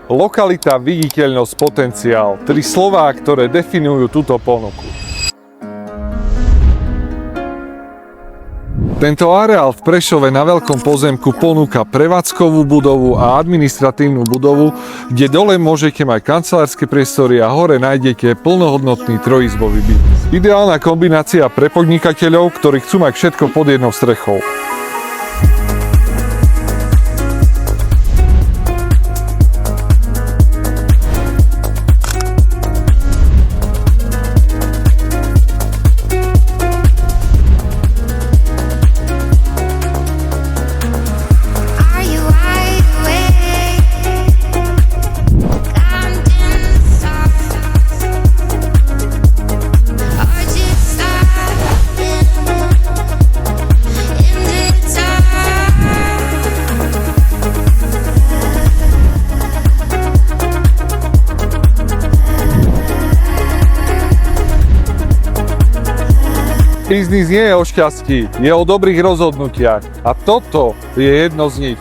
Lokalita, viditeľnosť, potenciál. 3 slová, ktoré definujú túto ponuku. Tento areál v Prešove na veľkom pozemku ponúka prevádzkovú budovu a administratívnu budovu, kde dole môžete mať kancelárske priestory a hore nájdete plnohodnotný trojizbový byt. Ideálna kombinácia pre podnikateľov, ktorí chcú mať všetko pod jednou strechou. Biznis nie je o šťastí, je o dobrých rozhodnutiach a toto je jedno z nich.